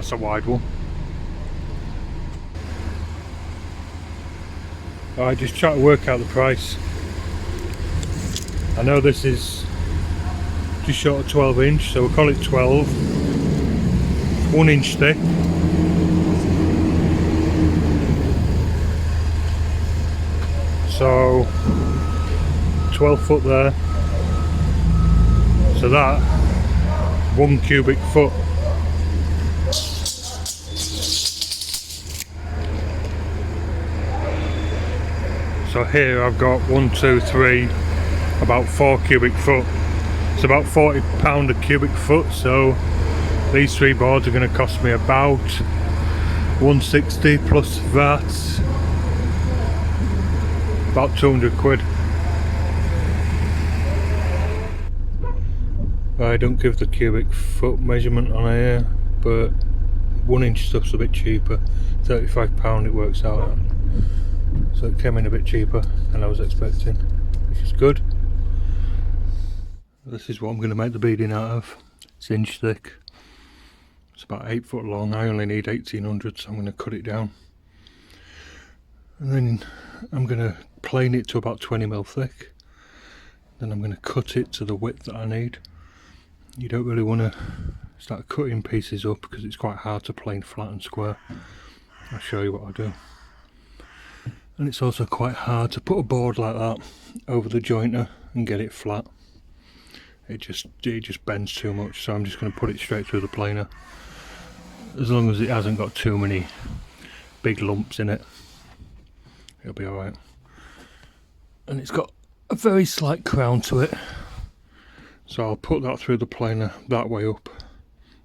That's a wide one. I just try to work out the price. I know this is just short of 12 inch, so we'll call it 12. 1 inch thick. So 12 foot there. So that 1 cubic foot. So here I've got 1, 2, 3, about 4 cubic foot. It's about £40 a cubic foot, so these 3 boards are going to cost me about 160 plus VAT, about 200 quid. I don't give the cubic foot measurement on here, but 1 inch stuff's a bit cheaper. £35 it works out at. So it came in a bit cheaper than I was expecting, which is good. This is what I'm going to make the beading out of. It's inch thick. It's about 8 foot long. I only need 1800, so I'm going to cut it down. And then I'm going to plane it to about 20mm thick. Then I'm going to cut it to the width that I need. You don't really want to start cutting pieces up because it's quite hard to plane flat and square. I'll show you what I do. And it's also quite hard to put a board like that over the jointer and get it flat. It just bends too much, so I'm just going to put it straight through the planer. As long as it hasn't got too many big lumps in it, it'll be alright. And it's got a very slight crown to it, so I'll put that through the planer that way up.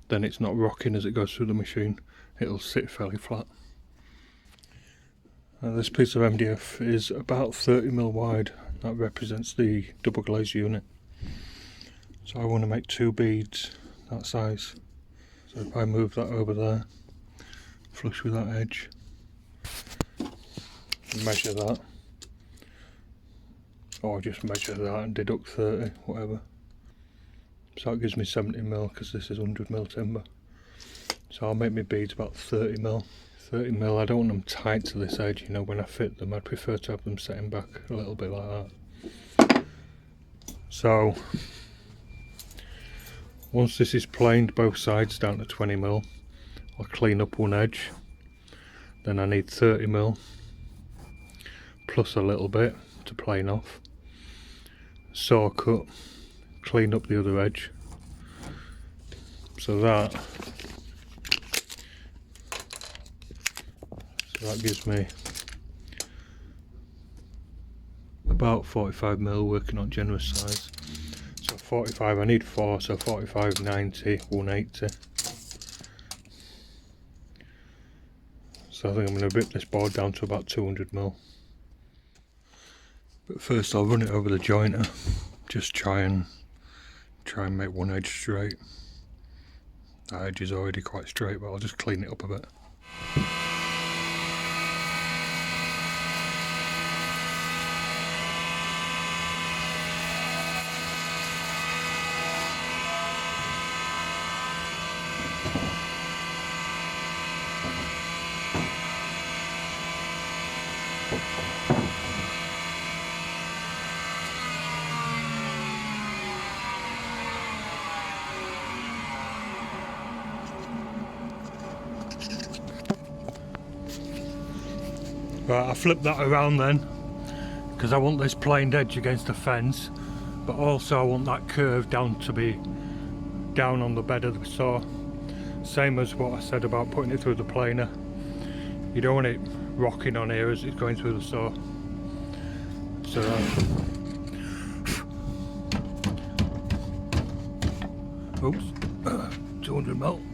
Then it's not rocking as it goes through the machine. It'll sit fairly flat. This piece of MDF is about 30mm wide. That represents the double glazed unit. So I want to make 2 beads that size. So if I move that over there, flush with that edge, measure that, or just measure that and deduct 30, whatever. So it gives me 70mm because this is 100mm timber. So I'll make my beads about 30mm. 30mm, I don't want them tight to this edge, you know, when I fit them. I'd prefer to have them setting back a little bit like that. So once this is planed both sides down to 20mm, I'll clean up one edge. Then I need 30mm plus a little bit to plane off. Saw cut, clean up the other edge. So that gives me about 45mm, working on generous size. So 45, I need 4, so 45, 90, 180. So I think I'm going to rip this board down to about 200mm. But first I'll run it over the jointer, just try and make one edge straight. That edge is already quite straight, but I'll just clean it up a bit. Right, I flip that around then, because I want this planed edge against the fence, but also I want that curve down to be down on the bed of the saw. Same as what I said about putting it through the planer. You don't want it rocking on here as it's going through the saw. So oops, 200mm.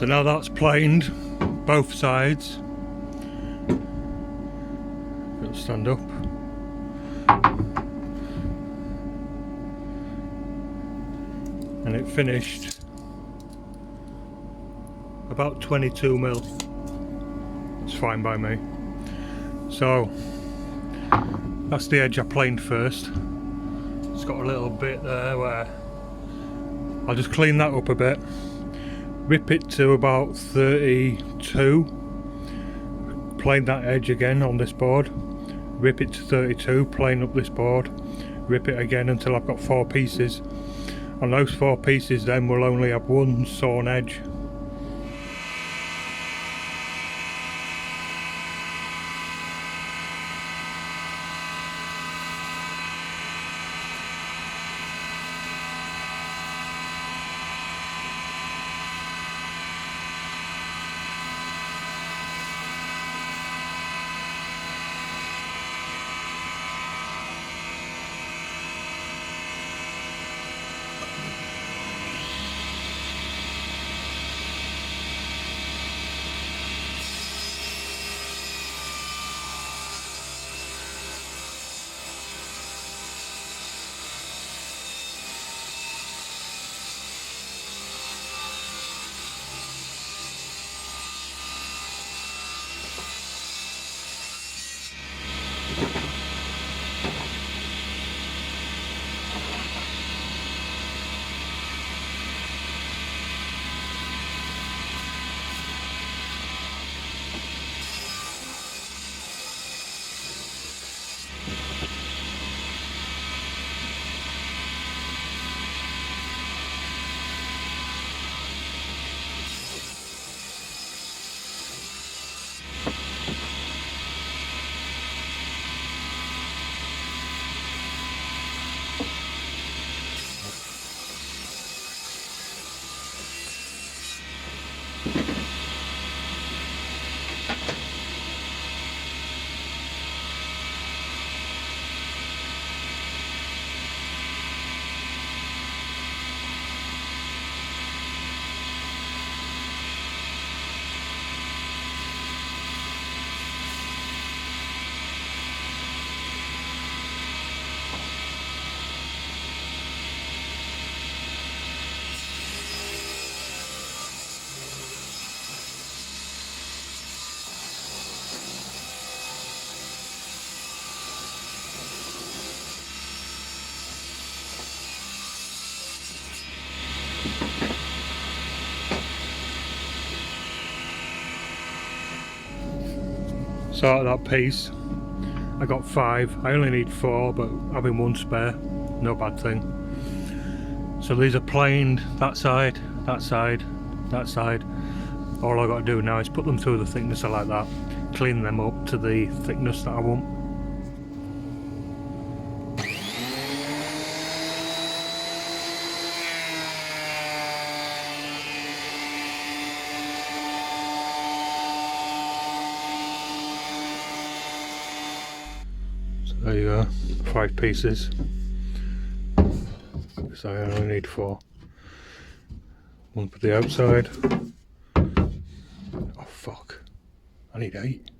So now that's planed both sides. It'll stand up. And it finished about 22 mil. It's fine by me. So that's the edge I planed first. It's got a little bit there where I'll just clean that up a bit, rip it to about 32, plane that edge again on this board, rip it to 32, plane up this board, rip it again until I've got 4 pieces, and those 4 pieces then will only have one sawn edge. So out of that piece I got 5. I only need 4, but having 1 spare, no bad thing. So these are planed, that side, that side, that side. All I got to do now is put them through the thicknesser like that, clean them up to the thickness that I want. So there you go, 5 pieces. So I only need 4. 1 for the outside. Oh fuck, I need 8.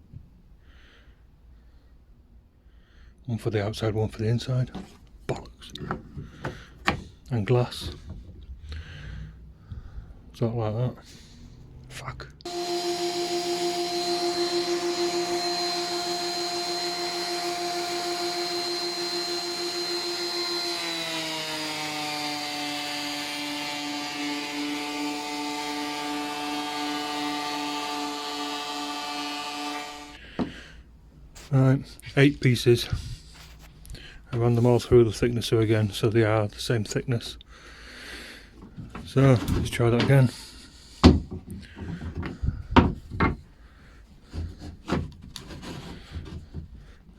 1 for the outside, 1 for the inside. Bollocks. And glass. Something like that. Fuck. Right, 8 pieces. I ran them all through the thicknesser again, so they are the same thickness. So let's try that again.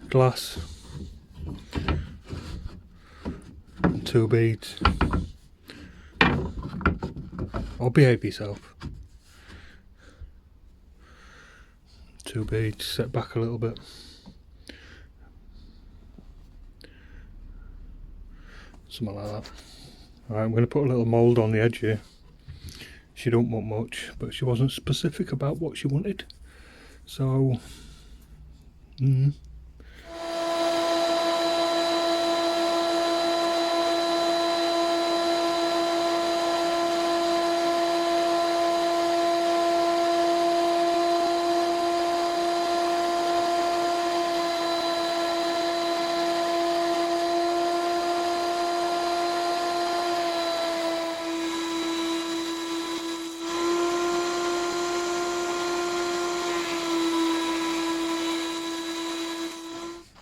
Glass, 2 beads. Or behave yourself. 2 beads, set back a little bit. Something like that. Alright, I'm going to put a little mould on the edge here. She don't want much, but she wasn't specific about what she wanted. So,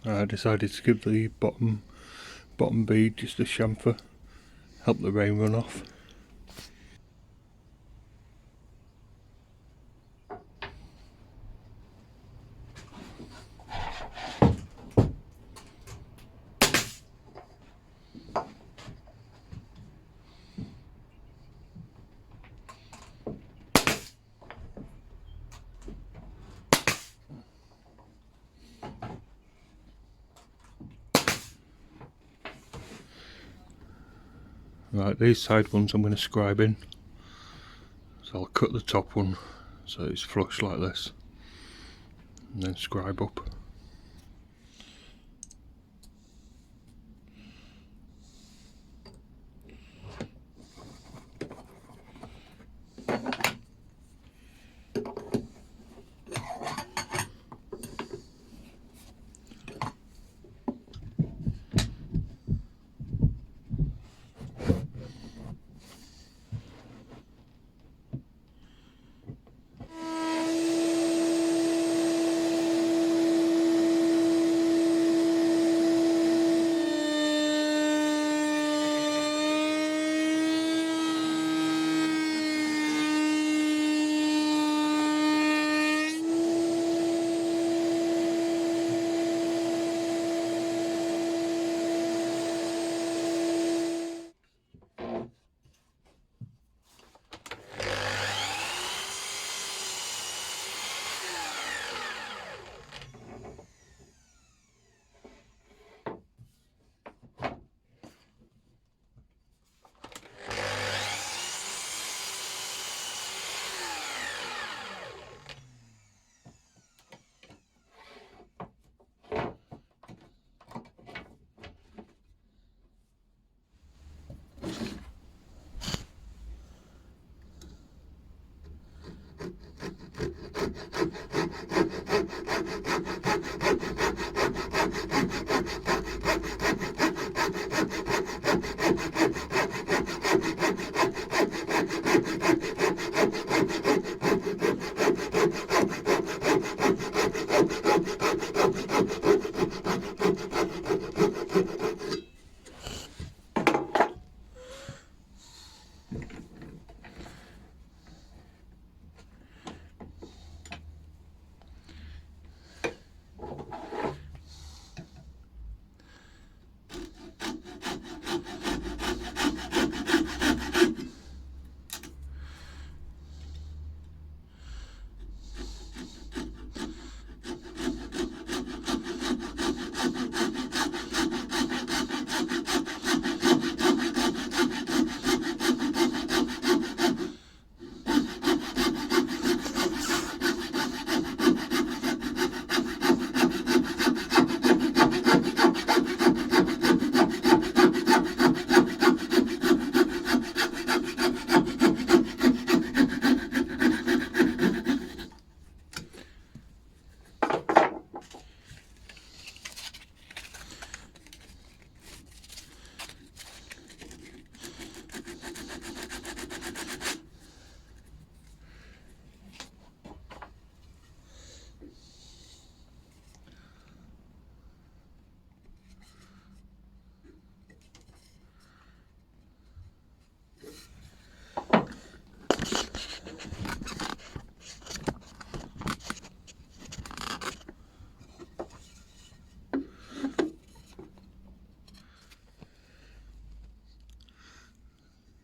I decided to give the bottom bead just a chamfer, help the rain run off. Right, these side ones I'm going to scribe in. So I'll cut the top one so it's flush like this, and then scribe up.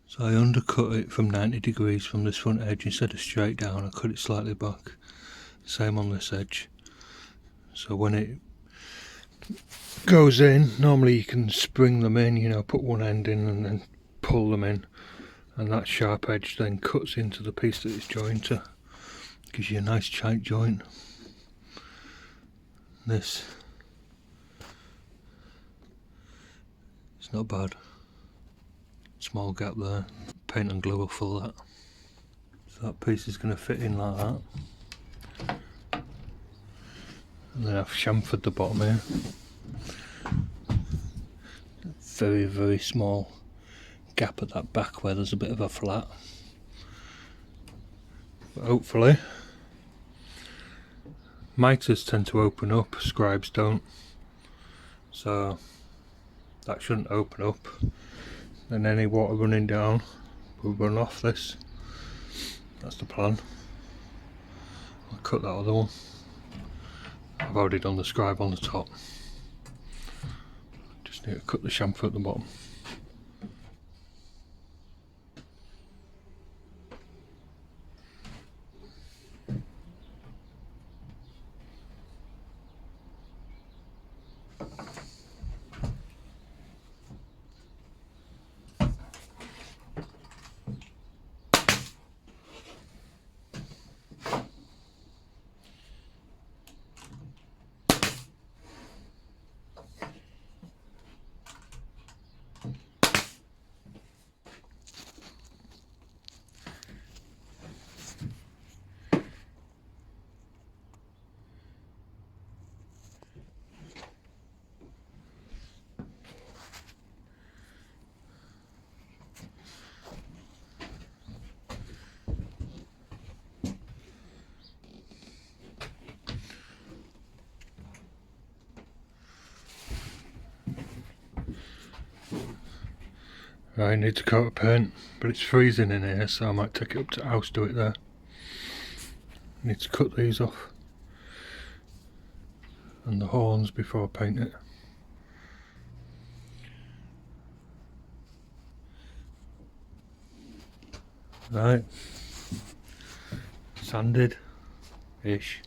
So I undercut it from 90 degrees from this front edge. Instead of straight down, I cut it slightly back. Same on this edge. So when it goes in, normally you can spring them in, you know, put one end in and then pull them in. and that sharp edge then cuts into the piece that it's joined to, gives you a nice tight joint. This, it's not bad, small gap there, paint and glue will fill that. So that piece is going to fit in like that. And then I've chamfered the bottom here. Very, very small gap at that back where there's a bit of a flat. But hopefully, mitres tend to open up, scribes don't. So that shouldn't open up. And any water running down will run off this. That's the plan. I'll cut that other one. I've already done the scribe on the top. Just need to cut the chamfer at the bottom. I need to coat a paint, but it's freezing in here, so I might take it up to the house, do it there. I need to cut these off and the horns before I paint it. Right, sanded ish.